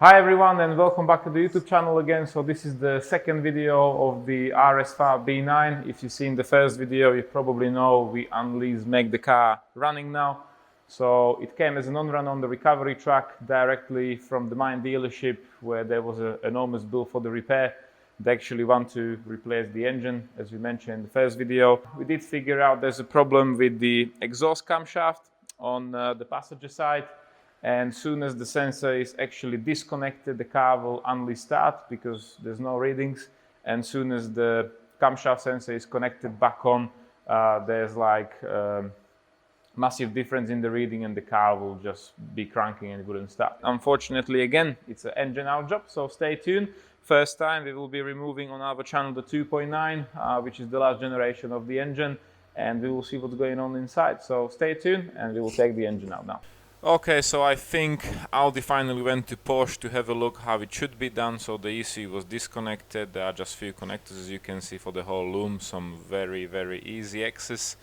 Hi everyone and welcome back to the YouTube channel again. So this is the second video of the RS5 B9. If you've seen the first video, you probably know we unleashed, make the car running now. So it came as an on-run on the recovery track directly from the mine dealership where there was an enormous bill for the repair. They actually want to replace the engine, as we mentioned in the first video. We did figure out there's a problem with the exhaust camshaft on the passenger side. And soon as the sensor is actually disconnected, the car will only start because there's no readings. And soon as the camshaft sensor is connected back on, there's like massive difference in the reading and the car will just be cranking and it wouldn't start. Unfortunately, again, it's an engine out job, so stay tuned. First time we will be removing on our channel the 2.9, which is the last generation of the engine, and we will see what's going on inside. So stay tuned and we will take the engine out now. Okay, so I think Audi finally went to Porsche to have a look how it should be done. So the ECU was disconnected. There are just few connectors, as you can see, for the whole loom. Some very easy access.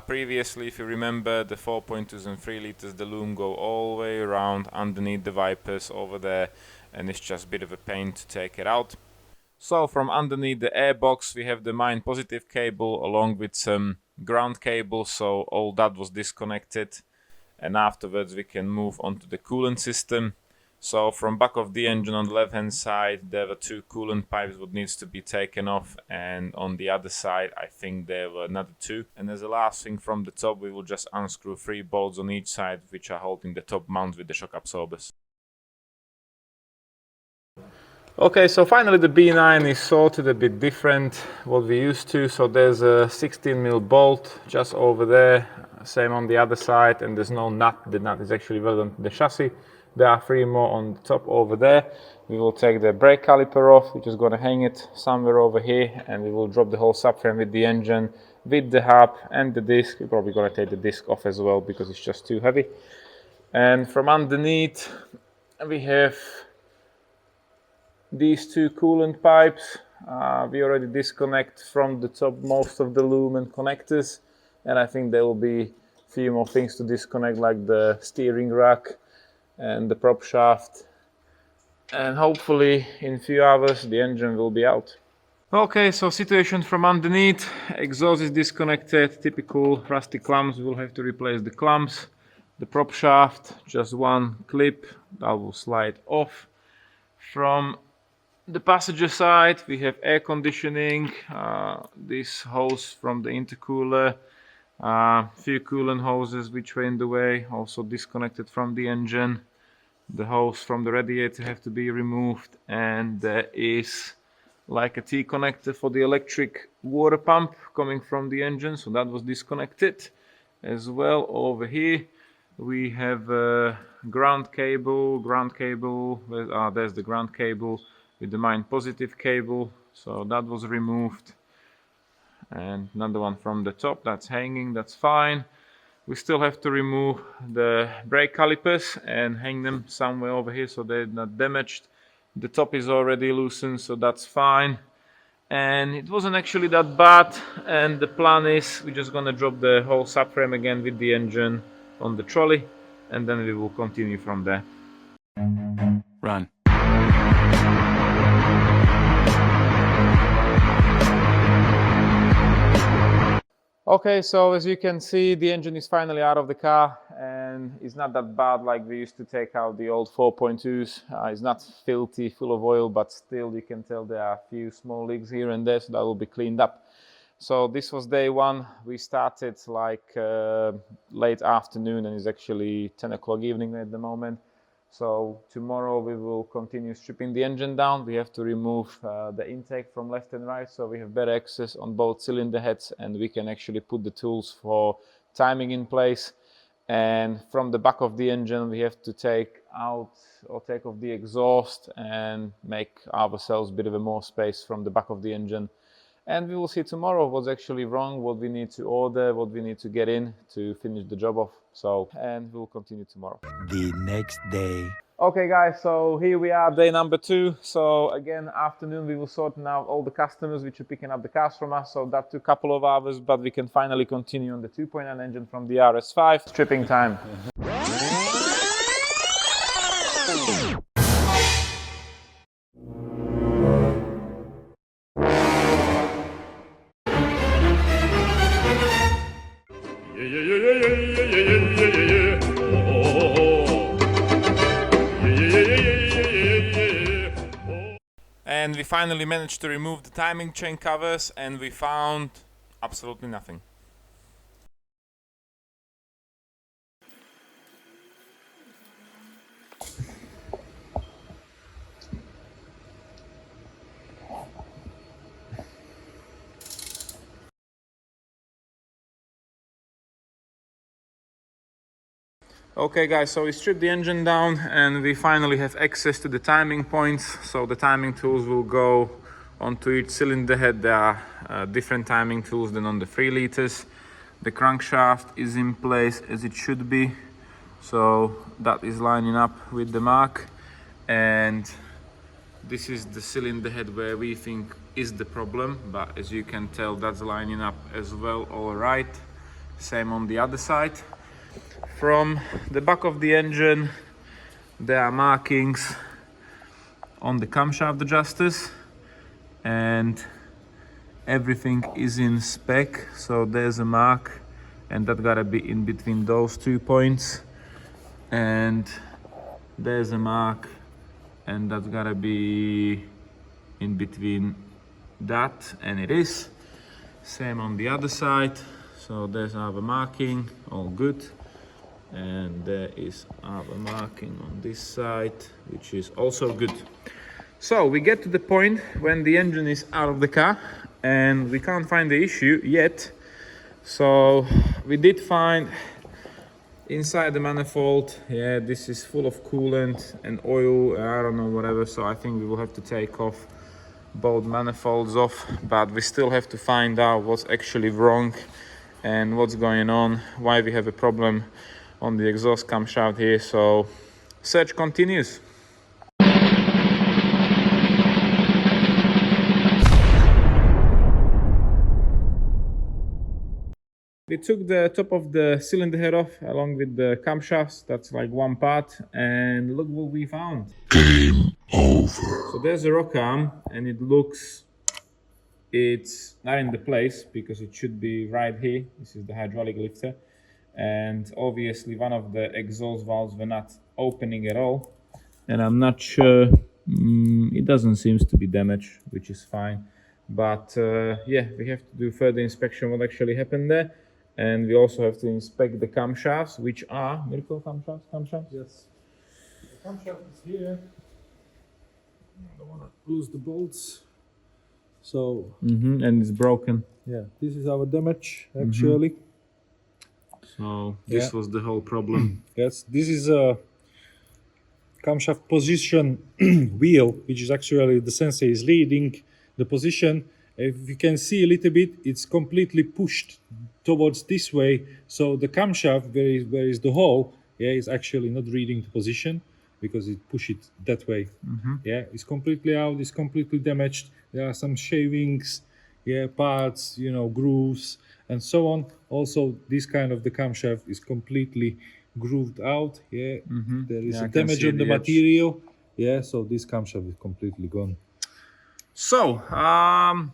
Previously, if you remember, the 4.2s and 3 liters, the loom go all the way around underneath the wipers over there, and it's just a bit of a pain to take it out. So from underneath the airbox, we have the mine positive cable along with some ground cable. So all that was disconnected. And afterwards we can move on to the coolant system. So from back of the engine on the left hand side there were two coolant pipes that needs to be taken off, and on the other side I think there were another two. And as a last thing, from the top we will just unscrew 3 bolts on each side which are holding the top mount with the shock absorbers. Okay, so finally the B9 is sorted a bit different what we used to. So there's a 16mm bolt just over there, same on the other side, and there's no nut. The nut is actually welded to the chassis. There are 3 more on the top over there. We will take the brake caliper off. We're just going to hang it somewhere over here, and we will drop the whole subframe with the engine, with the hub and the disc. We're probably going to take the disc off as well because it's just too heavy. And from underneath we have these 2 coolant pipes. We already disconnect from the top most of the loom and connectors, and I think there will be a few more things to disconnect, like the steering rack and the prop shaft, and hopefully in a few hours the engine will be out. Okay, so situation from underneath. Exhaust is disconnected, typical rusty clamps. We will have to replace the clamps. The prop shaft, just one clip that will slide off. From the passenger side we have air conditioning, this hose from the intercooler, few coolant hoses which were in the way, also disconnected from the engine. The hose from the radiator have to be removed, and there is like a T-connector for the electric water pump coming from the engine, so that was disconnected as well. Over here we have a ground cable, there's the ground cable with the mine positive cable, so that was removed. And another one from the top that's hanging, that's fine. We still have to remove the brake calipers and hang them somewhere over here so they're not damaged. The top is already loosened, so that's fine. And it wasn't actually that bad, and the plan is we're just gonna drop the whole subframe again with the engine on the trolley, and then we will continue from there. Run. Okay, so as you can see, the engine is finally out of the car, and it's not that bad like we used to take out the old 4.2s. It's not filthy, full of oil, but still you can tell there are a few small leaks here and there, so that will be cleaned up. So this was day one. We started like late afternoon, and it's actually 10 o'clock evening at the moment. So tomorrow we will continue stripping the engine down. We have to remove the intake from left and right, so we have better access on both cylinder heads, and we can actually put the tools for timing in place. And from the back of the engine we have to take out or take off the exhaust and make ourselves a bit of a more space from the back of the engine. And we will see tomorrow what's actually wrong, what we need to order, what we need to get in to finish the job off. So, and we'll continue tomorrow. The next day. Okay guys, so here we are, day number 2. So again, afternoon we will sort out all the customers which are picking up the cars from us. So that took a couple of hours, but we can finally continue on the 2.9 engine from the RS5. Stripping time. finally managed to remove the timing chain covers and we found absolutely nothing. Okay guys, so we stripped the engine down and we finally have access to the timing points. So the timing tools will go onto each cylinder head. There are different timing tools than on the 3 liters. The crankshaft is in place as it should be. So that is lining up with the mark. And this is the cylinder head where we think is the problem. But as you can tell, that's lining up as well, all right. Same on the other side. From the back of the engine, there are markings on the camshaft adjusters and everything is in spec. So there's a mark and that gotta be in between those 2 points, and there's a mark and that's gotta be in between that, and it is. Same on the other side. So there's our marking, all good. And there is our marking on this side, which is also good. So we get to the point when the engine is out of the car and we can't find the issue yet. So we did find inside the manifold, yeah, this is full of coolant and oil, I don't know, whatever. So I think we will have to take off both manifolds off, but we still have to find out what's actually wrong and what's going on, why we have a problem on the exhaust camshaft here. So search continues. We took the top of the cylinder head off along with the camshafts. That's like one part, and look what we found. Game over. So there's a rock arm and it looks, it's not in the place because it should be right here. This is the hydraulic lifter. And obviously one of the exhaust valves were not opening at all, and I'm not sure, it doesn't seem to be damaged, which is fine, but yeah, we have to do further inspection what actually happened there, and we also have to inspect the camshafts, which are Mirko camshafts. Yes, the camshaft is here. I don't want to lose the bolts. So And it's broken. yeah, this is our damage actually. So this was the whole problem. Yes, this is a camshaft position wheel, which is actually the sensor is leading the position. If you can see a little bit, it's completely pushed towards this way. So the camshaft, where is the hole, yeah, is actually not reading the position because it pushed it that way. Yeah, it's completely out, it's completely damaged. There are some shavings, yeah, parts, you know, grooves and so on. Also, this kind of the camshaft is completely grooved out. Yeah, there is a damage on the material. Yeah, so this camshaft is completely gone. So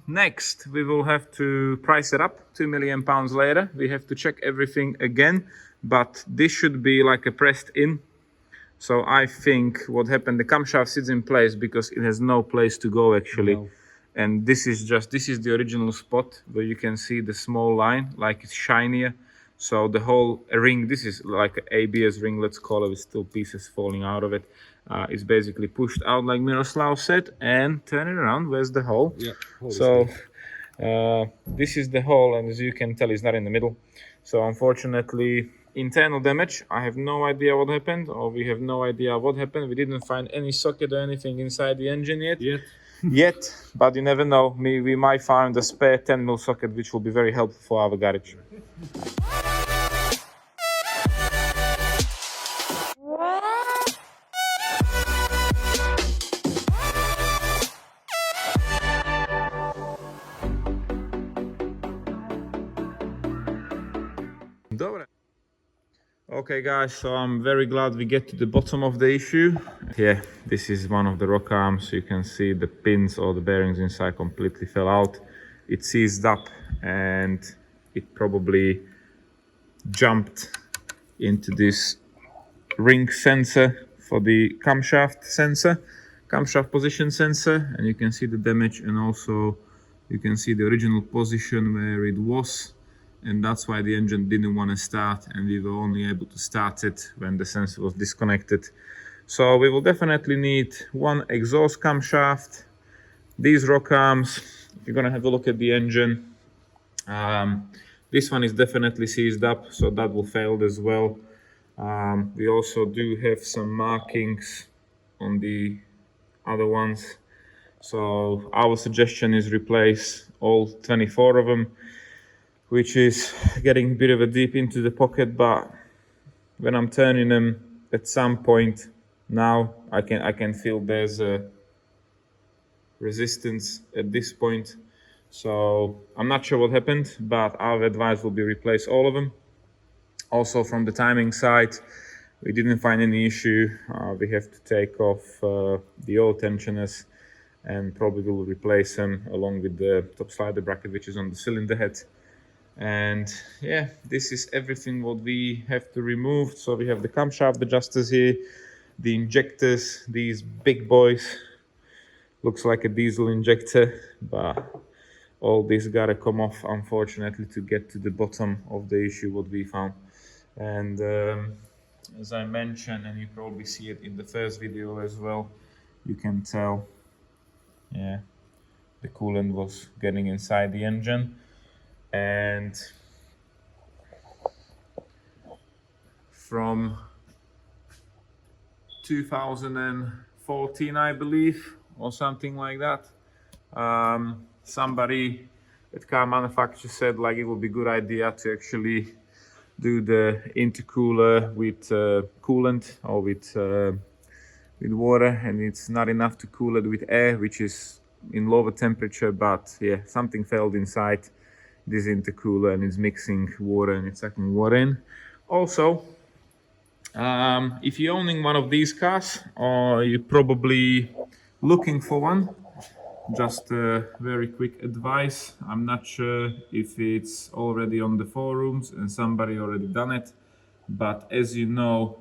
next we will have to price it up. £2 million later, we have to check everything again, but this should be like a pressed in. So I think what happened, the camshaft sits in place because it has no place to go actually. No. And this is the original spot where you can see the small line, like it's shinier. So the whole ring, this is like an ABS ring, let's call it, with still pieces falling out of it. It's basically pushed out like Miroslav said, and turn it around, where's the hole? Yeah. So this is the hole, and as you can tell, it's not in the middle. So unfortunately, internal damage. I have no idea what happened, or we have no idea what happened. We didn't find any socket or anything inside the engine yet. But you never know. We might find a spare 10mm socket, which will be very helpful for our garage. Okay guys, so I'm very glad we get to the bottom of the issue. Yeah, this is one of the rock arms. You can see the pins or the bearings inside completely fell out. It seized up and it probably jumped into this ring sensor for the camshaft sensor. camshaft position sensor, and you can see the damage, and also you can see the original position where it was, and that's why the engine didn't want to start, and we were only able to start it when the sensor was disconnected. So we will definitely need one exhaust camshaft, these rock arms. If you're gonna have a look at the engine, this one is definitely seized up, so that will fail as well. We also do have some markings on the other ones, so our suggestion is replace all 24 of them, which is getting a bit of a deep into the pocket, but when I'm turning them at some point now, I can feel there's a resistance at this point. So I'm not sure what happened, but our advice will be replace all of them. Also, from the timing side, we didn't find any issue. We have to take off the oil tensioners, and probably will replace them along with the top slider bracket, which is on the cylinder head. And yeah, this is everything what we have to remove. So we have the camshaft adjusters here, the injectors, these big boys. Looks like a diesel injector, but all this gotta come off, unfortunately, to get to the bottom of the issue what we found. And as I mentioned, and you probably see it in the first video as well, you can tell, yeah, the coolant was getting inside the engine. And from 2014, I believe, or something like that, somebody at car manufacturer said like it would be a good idea to actually do the intercooler with coolant or with water, and it's not enough to cool it with air, which is in lower temperature. But yeah, something failed inside this intercooler, and it's mixing water and it's sucking water in. Also, if you're owning one of these cars, or you're probably looking for one, just a very quick advice. I'm not sure if it's already on the forums and somebody already done it, but as you know,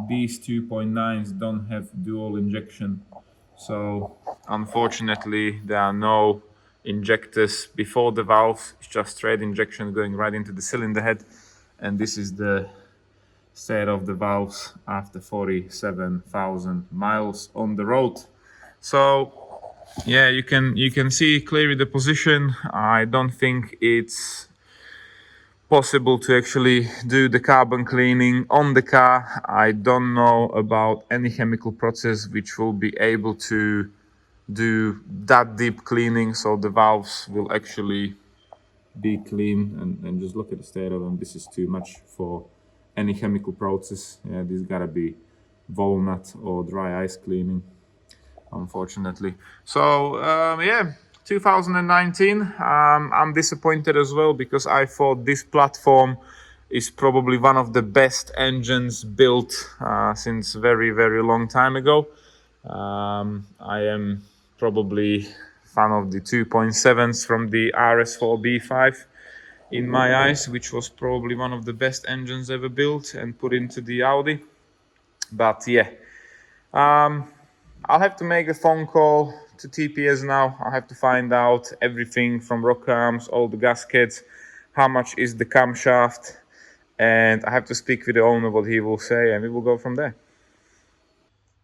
these 2.9s don't have dual injection. So unfortunately, there are no injectors before the valves. It's just straight injection going right into the cylinder head. And this is the state of the valves after 47,000 miles on the road. So yeah, you can see clearly the position. I don't think it's possible to actually do the carbon cleaning on the car. I don't know about any chemical process which will be able to do that deep cleaning, so the valves will actually be clean. And just look at the state of them. This is too much for any chemical process. Yeah, this gotta be walnut or dry ice cleaning, unfortunately. So yeah, 2019, I'm disappointed as well, because I thought this platform is probably one of the best engines built since very long time ago. I am probably fan of the 2.7s from the RS4 B9 in my eyes, which was probably one of the best engines ever built and put into the Audi. But yeah, I'll have to make a phone call to TPS now. I have to find out everything from rock arms, all the gaskets, how much is the camshaft, and I have to speak with the owner what he will say, and we will go from there.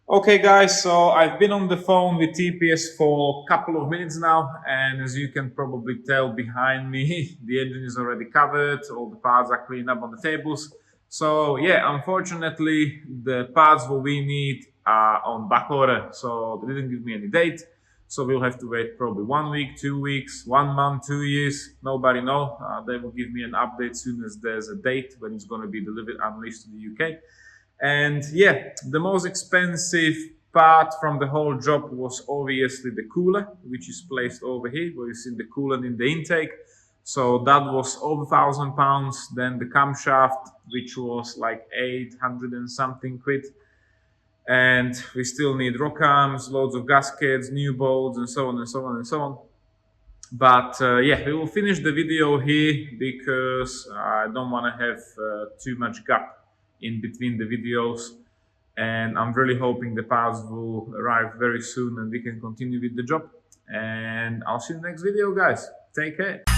Okay guys, so I've been on the phone with TPS for a couple of minutes now, and as you can probably tell behind me, the engine is already covered, all the parts are cleaned up on the tables. So yeah, unfortunately, the parts what we need are on back order, so they didn't give me any date. So we'll have to wait probably 1 week, 2 weeks, 1 month, 2 years, nobody know. They will give me an update soon as there's a date when it's going to be delivered, unleashed to the UK. And yeah, the most expensive part from the whole job was obviously the cooler, which is placed over here, where you see the coolant in the intake. So that was over £1,000. Then the camshaft, which was like 800 and something quid. And we still need rock arms, loads of gaskets, new bolts, and so on and so on and so on. But yeah, we will finish the video here because I don't want to have too much gap in between the videos. and I'm really hoping the parts will arrive very soon and we can continue with the job. And I'll see you in the next video, guys. Take care.